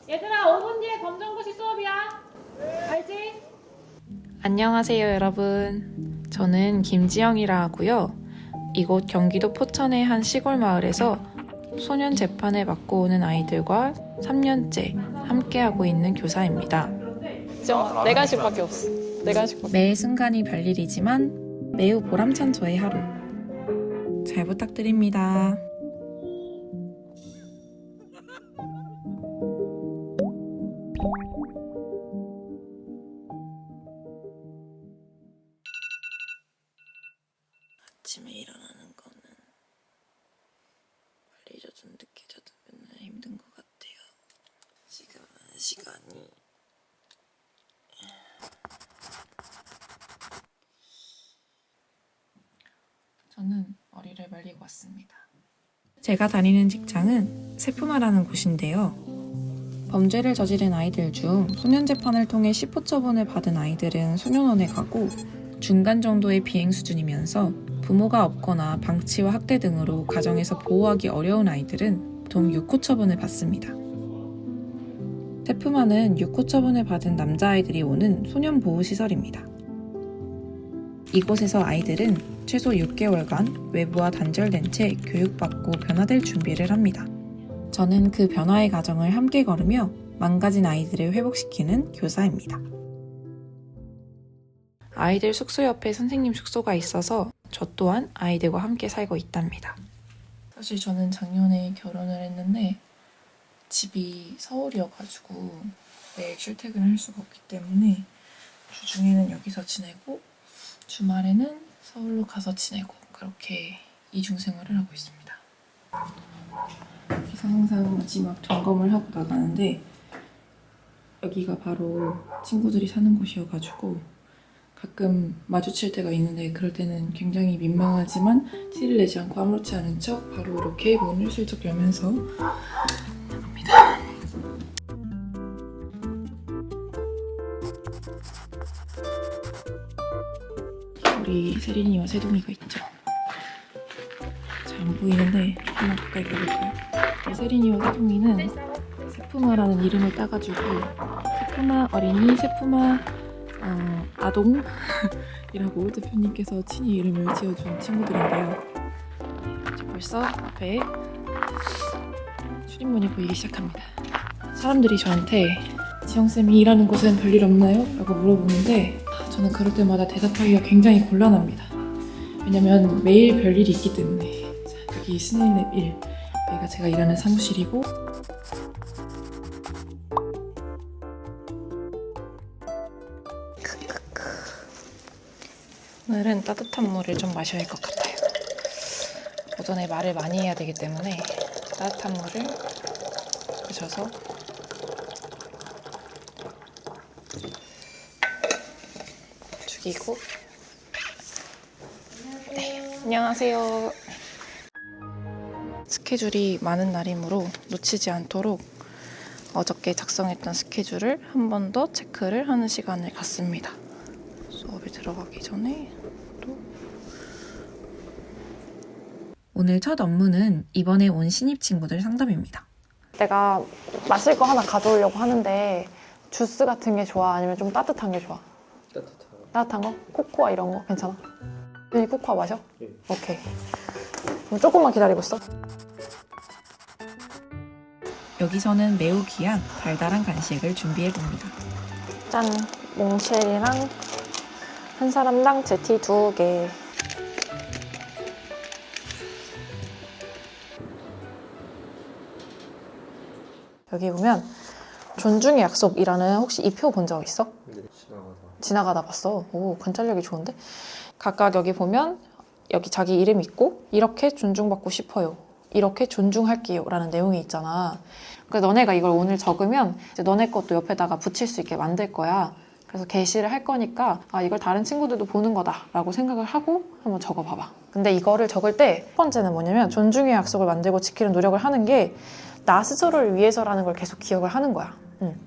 얘들아 5분 뒤에 검정고시 수업이야. 알지? 안녕하세요, 여러분. 저는 김지영이라 하고요. 이곳 경기도 포천의 한 시골 마을에서 소년 재판을 맡고 오는 아이들과 3년째 함께하고 있는 교사입니다. 지영아, 4간씩밖에 없어. 4간씩밖에. 매 순간이 별일이지만 매우 보람찬 저의 하루. 잘 부탁드립니다. 아침에 일어나는 거는 빨리 자든 늦게 자든 맨날 힘든 것 같아요. 지금은 시간이 저는 머리를 말리고 왔습니다. 제가 다니는 직장은 세푸마라는 곳인데요. 범죄를 저지른 아이들 중 소년재판을 통해 시포 처분을 받은 아이들은 소년원에 가고 중간 정도의 비행 수준이면서 부모가 없거나 방치와 학대 등으로 가정에서 보호하기 어려운 아이들은 보통 6호 처분을 받습니다. 세푸마는 6호 처분을 받은 남자아이들이 오는 소년보호시설입니다. 이곳에서 아이들은 최소 6개월간 외부와 단절된 채 교육받고 변화될 준비를 합니다. 저는 그 변화의 과정을 함께 걸으며 망가진 아이들을 회복시키는 교사입니다. 아이들 숙소 옆에 선생님 숙소가 있어서 저 또한 아이들과 함께 살고 있답니다. 사실 저는 작년에 결혼을 했는데 집이 서울이어가지고 매일 출퇴근을 할 수가 없기 때문에 주중에는 여기서 지내고 주말에는 서울로 가서 지내고 그렇게 이중생활을 하고 있습니다. 여기서 항상 마지막 점검을 하고 나가는데 여기가 바로 친구들이 사는 곳이어가지고 가끔 마주칠 때가 있는데 그럴 때는 굉장히 민망하지만 티를 내지 않고 아무렇지 않은 척 바로 이렇게 문을 슬쩍 열면서 나갑니다. 우리 세린이와 세동이가 있죠. 잘 안 보이는데 조금만 가까이 가볼까요? 세린이와 세동이는 세푸마라는 이름을 따가지고 세푸마 어린이, 세푸마 아동이라고 대표님께서 친히 이름을 지어준 친구들인데요. 벌써 앞에 출입문이 보이기 시작합니다. 사람들이 저한테 지영쌤이 일하는 곳은 별일 없나요? 라고 물어보는데 저는 그럴 때마다 대답하기가 굉장히 곤란합니다. 왜냐면 매일 별일이 있기 때문에. 자, 여기 스네일랩 1, 여기가 제가 일하는 사무실이고 오늘은 따뜻한 물을 좀 마셔야 할 것 같아요. 오전에 말을 많이 해야 되기 때문에 따뜻한 물을 마셔서 죽이고 네, 안녕하세요. 스케줄이 많은 날이므로 놓치지 않도록 어저께 작성했던 스케줄을 한 번 더 체크를 하는 시간을 갖습니다. 수업에 들어가기 전에 또 오늘 첫 업무는 이번에 온 신입 친구들 상담입니다. 내가 마실 거 하나 가져오려고 하는데 주스 같은 게 좋아? 아니면 좀 따뜻한 게 좋아? 따뜻한 거? 코코아 이런 거? 괜찮아? 이 코코아 마셔? 네. 오케이. 그럼 조금만 기다리고 있어. 여기서는 매우 귀한 달달한 간식을 준비해봅니다. 짠! 몽쉘이랑 한 사람당 제티 2개. 여기 보면 존중의 약속이라는 혹시 이 표 본 적 있어? 네, 지나가다 봤어. 오, 관찰력이 좋은데? 각각 여기 보면 여기 자기 이름 있고 이렇게 존중받고 싶어요. 이렇게 존중할게요 라는 내용이 있잖아. 그래서 너네가 이걸 오늘 적으면 이제 너네 것도 옆에다가 붙일 수 있게 만들 거야. 그래서 게시를 할 거니까 아 이걸 다른 친구들도 보는 거다 라고 생각을 하고 한번 적어봐봐. 근데 이거를 적을 때 첫 번째는 뭐냐면 존중의 약속을 만들고 지키는 노력을 하는 게 나 스스로를 위해서라는 걸 계속 기억을 하는 거야.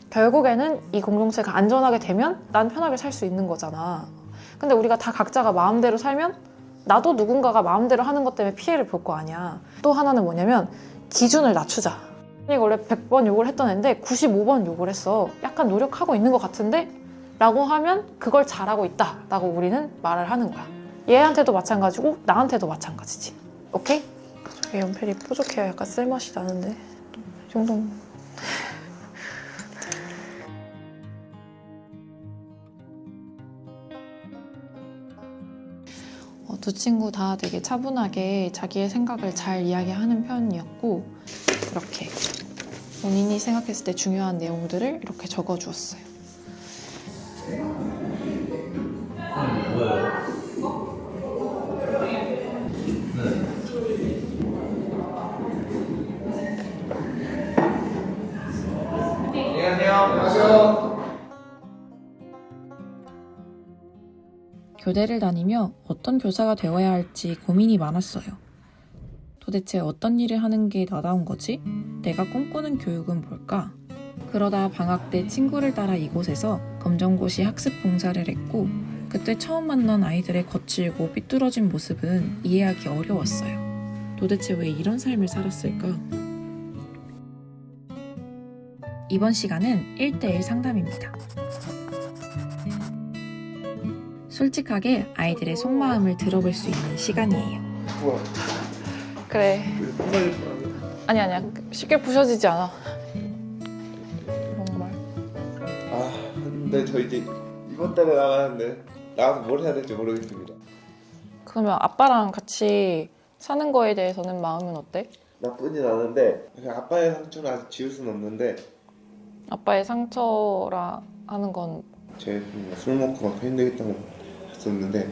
결국에는 이 공동체가 안전하게 되면 난 편하게 살 수 있는 거잖아. 근데 우리가 다 각자가 마음대로 살면 나도 누군가가 마음대로 하는 것 때문에 피해를 볼 거 아니야. 또 하나는 뭐냐면 기준을 낮추자. 원래 100번 욕을 했던 애인데 95번 욕을 했어. 약간 노력하고 있는 것 같은데? 라고 하면 그걸 잘하고 있다 라고 우리는 말을 하는 거야. 얘한테도 마찬가지고 나한테도 마찬가지지. 오케이? 연필이 뾰족해야 약간 쓸맛이 나는데 이 정도면 두 친구 다 되게 차분하게 자기의 생각을 잘 이야기하는 편이었고 이렇게 본인이 생각했을 때 중요한 내용들을 이렇게 적어주었어요. 안녕하세요. 교대를 다니며 어떤 교사가 되어야 할지 고민이 많았어요. 도대체 어떤 일을 하는 게 나다운 거지? 내가 꿈꾸는 교육은 뭘까? 그러다 방학 때 친구를 따라 이곳에서 검정고시 학습 봉사를 했고 그때 처음 만난 아이들의 거칠고 삐뚤어진 모습은 이해하기 어려웠어요. 도대체 왜 이런 삶을 살았을까? 이번 시간은 1대1 상담입니다. 솔직하게 아이들의 속마음을 들어볼 수 있는 시간이에요. 뭐야? 그래. 왜 뻔뻔해? 아니야. 쉽게 부셔지지 않아. 정말. 근데 저 이제 이번 달에 나가는데 나가서 뭘 해야 될지 모르겠습니다. 그러면 아빠랑 같이 사는 거에 대해서는 마음은 어때? 나쁘진 않은데 그냥 아빠의 상처는 아직 지울 수는 없는데 아빠의 상처라 하는 건 술 먹고 막 힘들겠다고 했었는데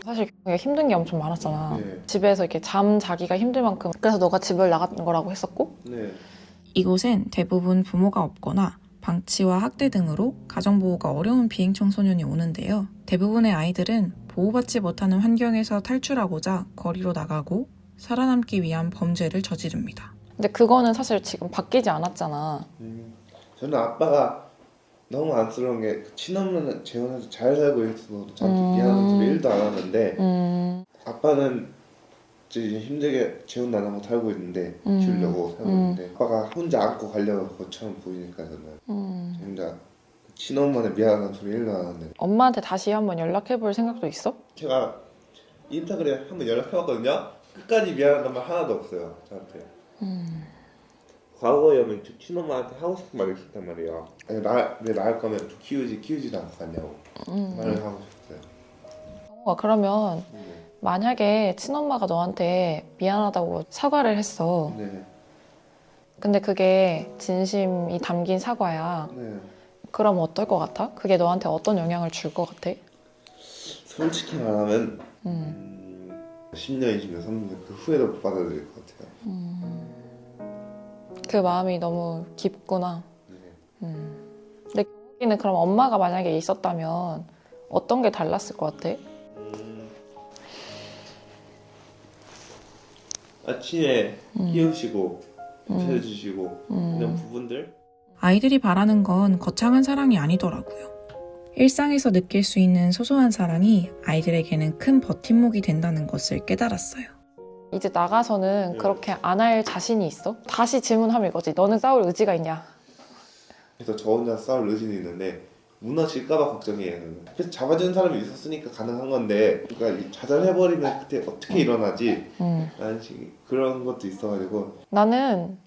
사실 힘든 게 엄청 많았잖아. 네. 집에서 이렇게 잠 자기가 힘들 만큼 그래서 너가 집을 나간 거라고 했었고 네. 이곳엔 대부분 부모가 없거나 방치와 학대 등으로 가정보호가 어려운 비행청소년이 오는데요. 대부분의 아이들은 보호받지 못하는 환경에서 탈출하고자 거리로 나가고 살아남기 위한 범죄를 저지릅니다. 근데 그거는 사실 지금 바뀌지 않았잖아. 저는 아빠가 너무 안쓰러운 게 친엄마는 재혼해서 잘 살고 있어서 저한테 미안한 소리 1도 안 하는데 아빠는 이제 힘들게 재혼 안 하고 살고 있는데 키우려고 살고 있는데 아빠가 혼자 안고 가려고 것처럼 보이니까 저는 진짜 친엄마는 미안한 소리 1도 안 하는데 엄마한테 다시 한번 연락해볼 생각도 있어? 제가 인스타그램에 한번 연락해봤거든요. 끝까지 미안한 말 하나도 없어요 저한테. 과거에는 친엄마한테 하고 싶은 말이 있었단 말이에요. 왜 낳을 거면 키우지도 않고 갔냐고 말을 하고 싶었어요. 정우가 그러면 만약에 친엄마가 너한테 미안하다고 사과를 했어. 네. 근데 그게 진심이 담긴 사과야. 네. 그럼 어떨 것 같아? 그게 너한테 어떤 영향을 줄 것 같아? 솔직히 말하면 10년, 20년, 30년 그 후에도 못 받아들일 것 같아요. 그 마음이 너무 깊구나. 네. 근데 경욱이는 그럼 엄마가 만약에 있었다면 어떤 게 달랐을 것 같아? 아침에 끼우시고 차려주시고 이런 부분들 아이들이 바라는 건 거창한 사랑이 아니더라고요. 일상에서 느낄 수 있는 소소한 사랑이 아이들에게는 큰 버팀목이 된다는 것을 깨달았어요. 이제 나가서는 네. 그렇게 안 할 자신이 있어? 다시 질문하면 이거지. 너는 싸울 의지가 있냐? 그래서 저 혼자 싸울 의지는 있는데 무너질까봐 걱정이에요. 옆에서 잡아주는 사람이 있었으니까 가능한 건데 그러니까 좌절해버리면 그때 어떻게 일어나지? 라는 식 그런 것도 있어가지고 나는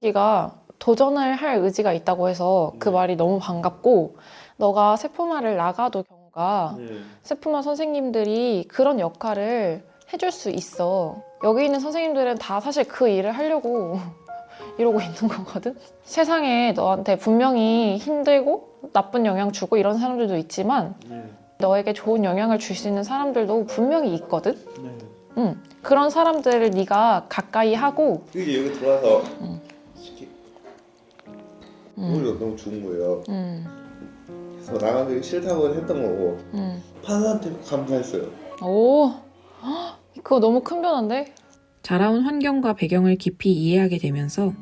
경욱이가 도전을 할 의지가 있다고 해서 그 말이 너무 반갑고 너가 세품화를 나가도 경우가 세품화 선생님들이 그런 역할을 해줄 수 있어. 여기 있는 선생님들은 다 사실 그 일을 하려고 이러고 있는 거거든. 세상에 너한테 분명히 힘들고 나쁜 영향 주고 이런 사람들도 있지만 너에게 좋은 영향을 줄 수 있는 사람들도 분명히 있거든. 그런 사람들을 네가 가까이 하고 이게 여기 들어와서 오히려 너무 좋은 거예요. 그래서 나가기 싫다고 했던 거고 판사한테 감사했어요. 오, 헉, 그거 너무 큰 변화인데? 자라온 환경과 배경을 깊이 이해하게 되면서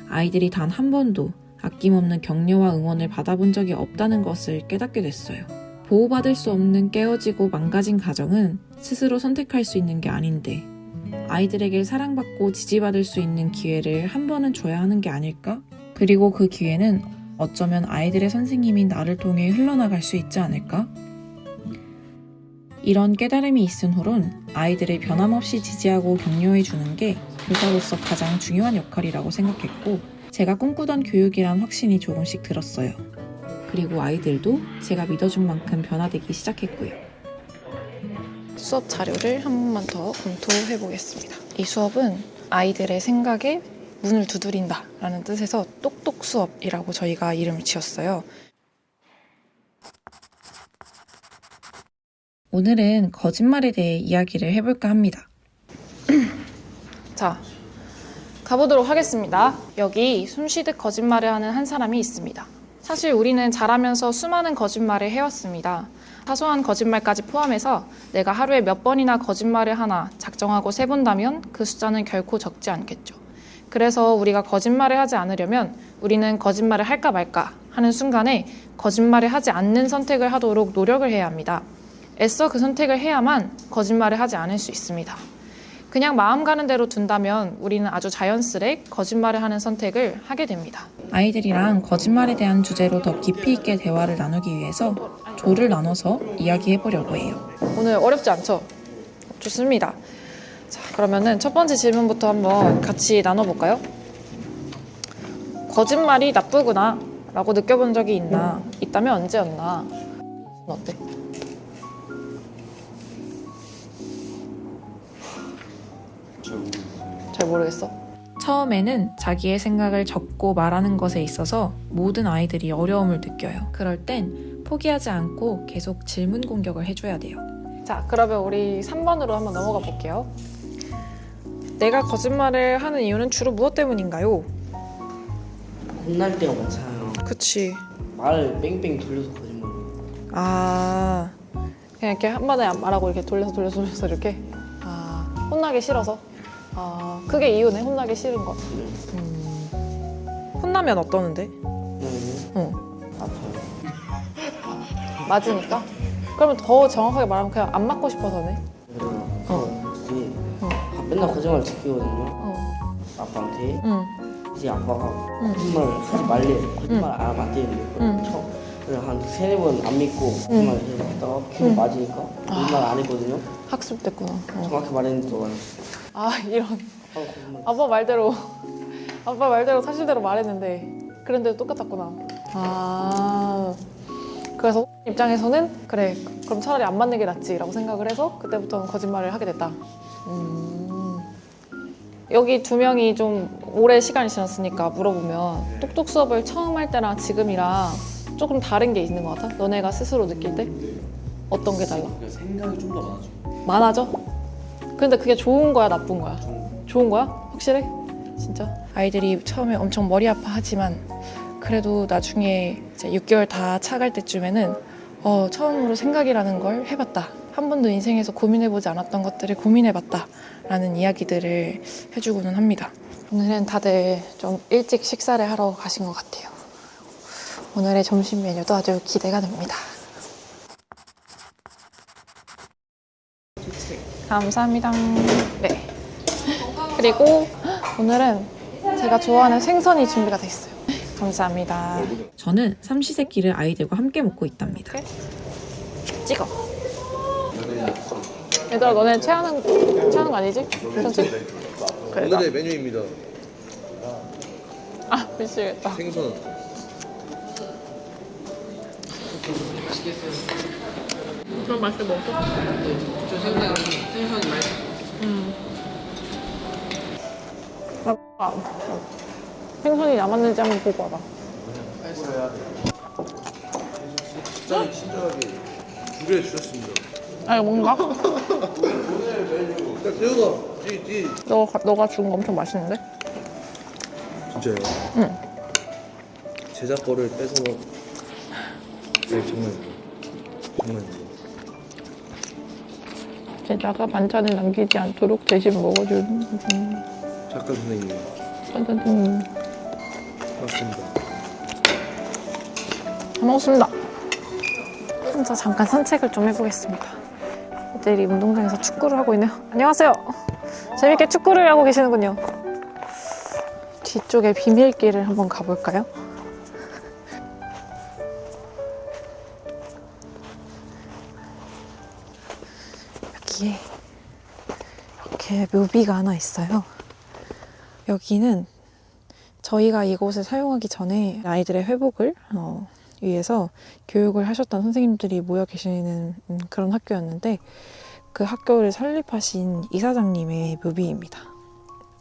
아이들이 단 한 번도 아낌없는 격려와 응원을 받아본 적이 없다는 것을 깨닫게 됐어요. 보호받을 수 없는 깨어지고 망가진 가정은 스스로 선택할 수 있는 게 아닌데 아이들에게 사랑받고 지지받을 수 있는 기회를 한 번은 줘야 하는 게 아닐까? 그리고 그 기회는 어쩌면 아이들의 선생님인 나를 통해 흘러나갈 수 있지 않을까? 이런 깨달음이 있은 후론 아이들을 변함없이 지지하고 격려해 주는 게 교사로서 가장 중요한 역할이라고 생각했고, 제가 꿈꾸던 교육이란 확신이 조금씩 들었어요. 그리고 아이들도 제가 믿어준 만큼 변화되기 시작했고요. 수업 자료를 한 번만 더 검토해 보겠습니다. 이 수업은 아이들의 생각에 문을 두드린다 라는 뜻에서 똑똑 수업이라고 저희가 이름을 지었어요. 오늘은 거짓말에 대해 이야기를 해볼까 합니다. 자, 가보도록 하겠습니다. 여기 숨쉬듯 거짓말을 하는 한 사람이 있습니다. 사실 우리는 자라면서 수많은 거짓말을 해왔습니다. 사소한 거짓말까지 포함해서 내가 하루에 몇 번이나 거짓말을 하나 작정하고 세본다면 그 숫자는 결코 적지 않겠죠. 그래서 우리가 거짓말을 하지 않으려면 우리는 거짓말을 할까 말까 하는 순간에 거짓말을 하지 않는 선택을 하도록 노력을 해야 합니다. 애써 그 선택을 해야만 거짓말을 하지 않을 수 있습니다. 그냥 마음 가는 대로 둔다면 우리는 아주 자연스레 거짓말을 하는 선택을 하게 됩니다. 아이들이랑 거짓말에 대한 주제로 더 깊이 있게 대화를 나누기 위해서 조를 나눠서 이야기해보려고 해요. 오늘 어렵지 않죠? 좋습니다. 자, 그러면은 첫 번째 질문부터 한번 같이 나눠볼까요? 거짓말이 나쁘구나 라고 느껴본 적이 있나? 있다면 언제였나? 어때? 잘 모르겠어. 처음에는 자기의 생각을 적고 말하는 것에 있어서 모든 아이들이 어려움을 느껴요. 그럴 땐 포기하지 않고 계속 질문 공격을 해줘야 돼요. 자, 그러면 우리 3번으로 한번 넘어가 볼게요. 내가 거짓말을 하는 이유는 주로 무엇 때문인가요? 혼날 때가 많잖아요. 그치. 말을 뺑뺑 돌려서 거짓말. 아, 그냥 이렇게 한 번에 안 말하고 이렇게 돌려서 이렇게. 아, 혼나기 싫어서. 아, 그게 이유네. 혼나기 싫은 거. 혼나면 어떠는데? 네. 아파요. 맞으니까? 그러면 더 정확하게 말하면 그냥 안 맞고 싶어서네. 그래요. 맨날 거짓말 지키거든요. 아빠한테. 응. 이제 아빠가 거짓말 하지 말래요. 거짓말 안 하면 안 되는데. 그래서 한 3-4번 안 믿고 거짓말 해서 계속 맞으니까 거짓말 안 했거든요. 학습됐구나. 정확히 말했는데 또 아, 이런. 거짓말. 아빠 말대로 사실대로 말했는데 그런데도 똑같았구나. 아, 그래서 입장에서는 그래, 그럼 차라리 안 맞는 게 낫지라고 생각을 해서 그때부터는 거짓말을 하게 됐다. 여기 2명이 좀 오래 시간이 지났으니까 물어보면 똑똑 수업을 처음 할 때랑 지금이랑 조금 다른 게 있는 것 같아? 너네가 스스로 느낄 때? 어떤 게 달라? 생각이 좀 더 많아져. 많아져? 근데 그게 좋은 거야, 나쁜 거야? 좋은 거야? 확실해? 진짜? 아이들이 처음에 엄청 머리 아파하지만 그래도 나중에 이제 6개월 다 차갈 때쯤에는 처음으로 생각이라는 걸 해봤다. 한 번도 인생에서 고민해보지 않았던 것들을 고민해봤다. 라는 이야기들을 해주고는 합니다. 오늘은 다들 좀 일찍 식사를 하러 가신 것 같아요. 오늘의 점심 메뉴도 아주 기대가 됩니다. 감사합니다. 네. 그리고 오늘은 제가 좋아하는 생선이 준비가 돼 있어요. 감사합니다. 저는 삼시세끼를 아이들과 함께 먹고 있답니다. 찍어. 얘들아, 너네 체하는 거 아니지? 괜찮지? 그래. 오늘의 메뉴입니다. 아, 미치겠다. 생선. 그럼 맛있게 먹었어? 저 생선이 맛있어. 생선이 남았는지 한번 보고 와봐. 식단이 친절하게 준비해 주셨습니다. 아, 이거 뭔가? 자, 재훈아, 띠. 너가 준 거 엄청 맛있는데? 진짜요? 응. 제자 거를 뺏어 먹. 네, 정말. 제자가 반찬을 남기지 않도록 대신 먹어주는 작가 선생님. 선생님. 맞습니다. 잘 먹었습니다. 혼자 잠깐 산책을 좀 해보겠습니다. 애들이 운동장에서 축구를 하고 있네요. 안녕하세요. 재밌게 축구를 하고 계시는군요. 뒤쪽에 비밀길을 한번 가볼까요? 여기에 이렇게 묘비가 하나 있어요. 여기는 저희가 이곳을 사용하기 전에 아이들의 회복을 위해서 교육을 하셨던 선생님들이 모여 계시는 그런 학교였는데 그 학교를 설립하신 이사장님의 묘비입니다.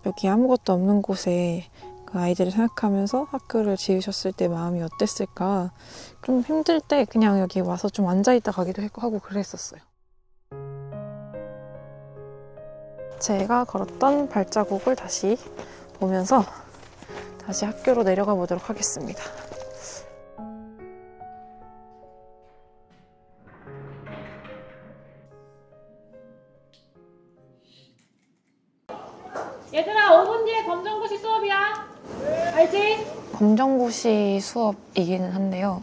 여기 아무것도 없는 곳에 그 아이들을 생각하면서 학교를 지으셨을 때 마음이 어땠을까. 좀 힘들 때 그냥 여기 와서 좀 앉아있다 가기도 하고 그랬었어요. 제가 걸었던 발자국을 다시 보면서 다시 학교로 내려가 보도록 하겠습니다. 얘들아 5분 뒤에 검정고시 수업이야. 알지? 검정고시 수업이기는 한데요.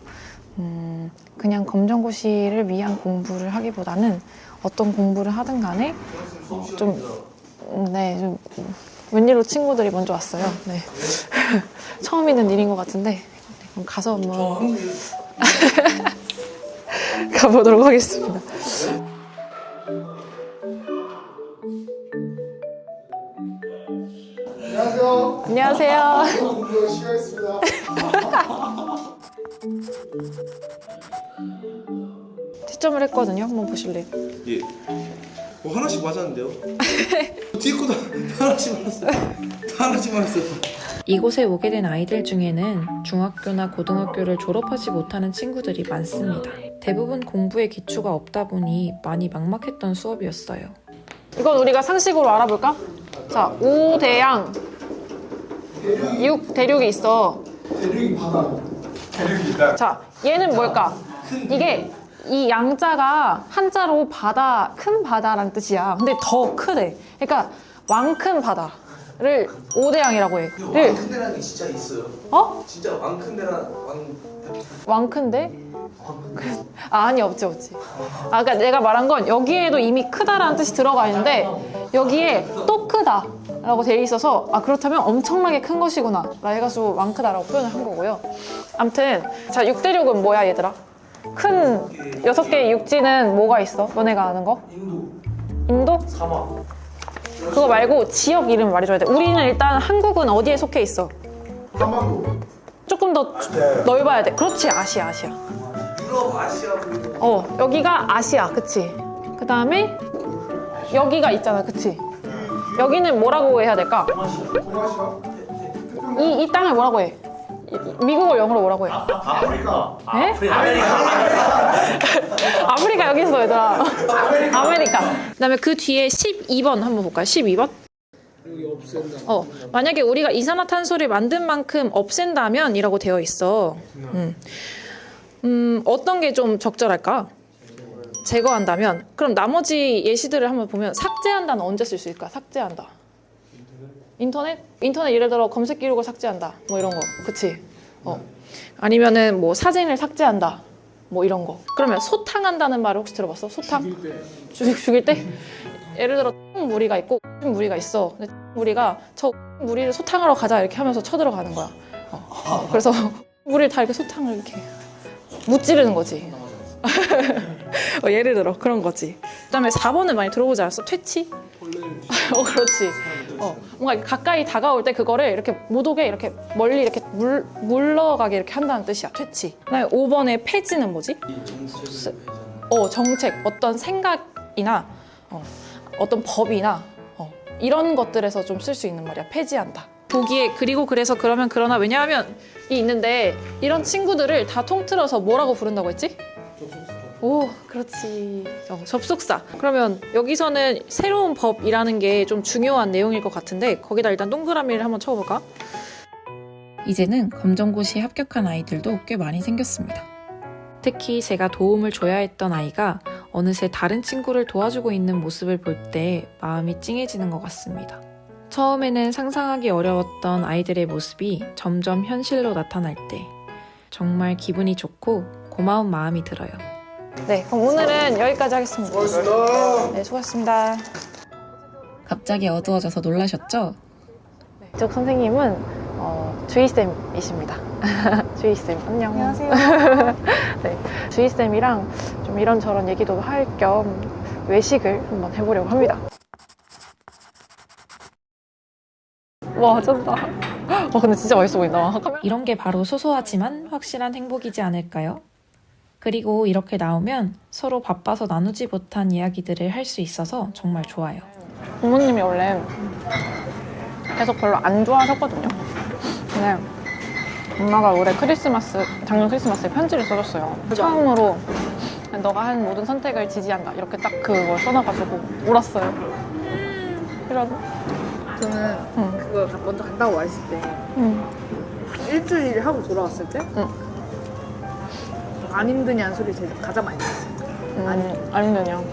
그냥 검정고시를 위한 공부를 하기보다는 어떤 공부를 하든 간에 좀 웬일로 친구들이 먼저 왔어요. 네. 처음 있는 일인 것 같은데 그럼 가서 한번 가보도록 하겠습니다. 안녕하세요. 안녕하세요. 공부 열심히 하겠습니다. 채점을 했거든요. 한번 보실래요? 예. 하나씩 맞았는데요? 뒤에 거도 하나씩 맞았어요. 다 하나씩 맞았어요. 이곳에 오게 된 아이들 중에는 중학교나 고등학교를 졸업하지 못하는 친구들이 많습니다. 대부분 공부에 기초가 없다 보니 많이 막막했던 수업이었어요. 이건 우리가 상식으로 알아볼까? 자, 5대양 6대륙이 있어. 대륙이 바다. 대륙이 있다. 자, 얘는 뭘까? 이게 이 양자가 한자로 바다, 큰 바다란 뜻이야. 근데 더 크대. 그러니까 왕큰 바다를 5대양이라고 해. 왕큰 데라는 게 진짜 있어요. 어? 진짜 왕큰 데라 왕큰데? 아니, 없지. 그러니까 내가 말한 건 여기에도 이미 크다라는 뜻이 들어가 있는데 여기에 또 크다라고 돼 있어서 그렇다면 엄청나게 큰 것이구나 라 해가지고 왕크다라고 표현을 한 거고요. 아무튼 자, 6대륙은 뭐야 얘들아? 큰 6개의 육지는 뭐가 있어? 너네가 아는 거? 인도? 사막. 그거 말고 지역 이름 말해줘야 돼. 우리는 일단 한국은 어디에 속해 있어? 한반도. 조금 더 넓어야 돼. 그렇지, 아시아. 유럽, 아시아. 여기가 아시아, 그치? 그 다음에 여기가 있잖아, 그치? 여기는 뭐라고 해야 될까? 동아시아. 이 땅을 뭐라고 해? 미국을 영어로 뭐라고 해? 아프리카. 에? 아프리카 여기 있어, 얘들아. 아메리카. 그 다음에 그 뒤에 12번 한번 볼까요? 12번? 여기 없앤다. 만약에 우리가 이산화탄소를 만든 만큼 없앤다면 이라고 되어 있어. 어떤 게 좀 적절할까? 제거한다면. 그럼 나머지 예시들을 한번 보면 삭제한다는 언제 쓸 수 있을까? 삭제한다. 인터넷 예를 들어 검색 기록을 삭제한다. 뭐 이런 거. 그치? 아니면은 뭐 사진을 삭제한다. 뭐 이런 거. 그러면 소탕한다는 말을 혹시 들어봤어? 소탕? 죽일 때? 예를 들어 무리가 있고 무리가 있어. 근데 무리가 저 무리를 소탕하러 가자 이렇게 하면서 쳐들어가는 거야. 그래서 무리를 다 이렇게 소탕을 이렇게 무찌르는 거지. 예를 들어 그런 거지. 그다음에 4번을 많이 들어보지 않았어? 퇴치? 그렇지. 뭔가 가까이 다가올 때 그거를 이렇게 못 오게 이렇게 멀리 이렇게 물러가게 이렇게 한다는 뜻이야. 퇴치. 그다음에 5번의 폐지는 뭐지? 정책. 어떤 생각이나 어떤 법이나 이런 것들에서 좀 쓸 수 있는 말이야. 폐지한다. 보기에 그래서 그러면 그러나 왜냐하면 이 있는데 이런 친구들을 다 통틀어서 뭐라고 부른다고 했지? 오, 그렇지. 접속사. 그러면 여기서는 새로운 법이라는 게 좀 중요한 내용일 것 같은데 거기다 일단 동그라미를 한번 쳐볼까? 이제는 검정고시에 합격한 아이들도 꽤 많이 생겼습니다. 특히 제가 도움을 줘야 했던 아이가 어느새 다른 친구를 도와주고 있는 모습을 볼 때 마음이 찡해지는 것 같습니다. 처음에는 상상하기 어려웠던 아이들의 모습이 점점 현실로 나타날 때 정말 기분이 좋고 고마운 마음이 들어요. 네, 그럼 오늘은 여기까지 하겠습니다. 수고하셨습니다. 네, 수고하셨습니다. 갑자기 어두워져서 놀라셨죠? 이쪽 선생님은 주희쌤이십니다. 주희쌤, 안녕. 안녕하세요. 네, 주희쌤이랑 좀 이런저런 얘기도 할 겸 외식을 한번 해보려고 합니다. 와, 쩐다. 근데 진짜 맛있어 보인다. 이런 게 바로 소소하지만 확실한 행복이지 않을까요? 그리고 이렇게 나오면 서로 바빠서 나누지 못한 이야기들을 할 수 있어서 정말 좋아요. 부모님이 원래 계속 별로 안 좋아하셨거든요. 근데 엄마가 올해 작년 크리스마스에 편지를 써줬어요. 처음으로 너가 한 모든 선택을 지지한다. 이렇게 딱 그걸 써놔가지고 울었어요. 이런. 저는 그거 먼저 간다고 말했을 때 일주일 하고 돌아왔을 때 안 힘드냐는 소리 제일 가장 많이 들었어요. 안 힘드냐.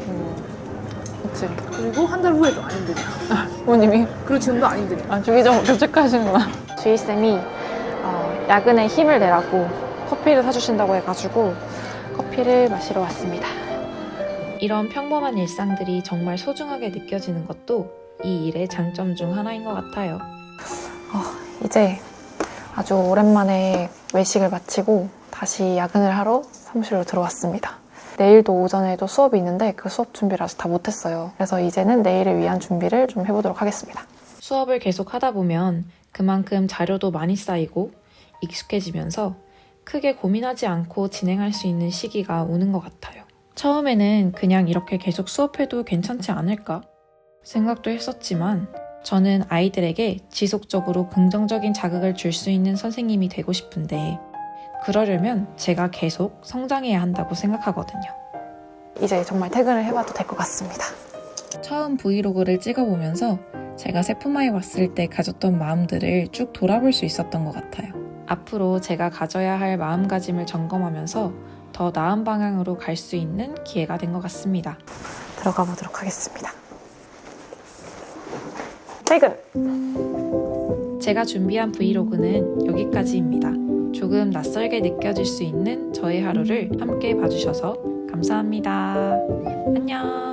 그치. 그리고 한 달 후에도 안 힘드냐. 부모님이 그리고 지금도 안 힘드냐. 주기적으로 교체하시는구나. 주희쌤이 야근에 힘을 내라고 커피를 사주신다고 해가지고 커피를 마시러 왔습니다. 이런 평범한 일상들이 정말 소중하게 느껴지는 것도 이 일의 장점 중 하나인 것 같아요. 이제 아주 오랜만에 외식을 마치고 다시 야근을 하러 사무실로 들어왔습니다. 내일도 오전에도 수업이 있는데 그 수업 준비를 아직 다 못했어요. 그래서 이제는 내일을 위한 준비를 좀 해보도록 하겠습니다. 수업을 계속 하다 보면 그만큼 자료도 많이 쌓이고 익숙해지면서 크게 고민하지 않고 진행할 수 있는 시기가 오는 것 같아요. 처음에는 그냥 이렇게 계속 수업해도 괜찮지 않을까 생각도 했었지만 저는 아이들에게 지속적으로 긍정적인 자극을 줄 수 있는 선생님이 되고 싶은데 그러려면 제가 계속 성장해야 한다고 생각하거든요. 이제 정말 퇴근을 해봐도 될 것 같습니다. 처음 브이로그를 찍어보면서 제가 세프마에 왔을 때 가졌던 마음들을 쭉 돌아볼 수 있었던 것 같아요. 앞으로 제가 가져야 할 마음가짐을 점검하면서 더 나은 방향으로 갈 수 있는 기회가 된 것 같습니다. 들어가 보도록 하겠습니다. 퇴근! 제가 준비한 브이로그는 여기까지입니다. 조금 낯설게 느껴질 수 있는 저의 하루를 함께 봐주셔서 감사합니다. 안녕!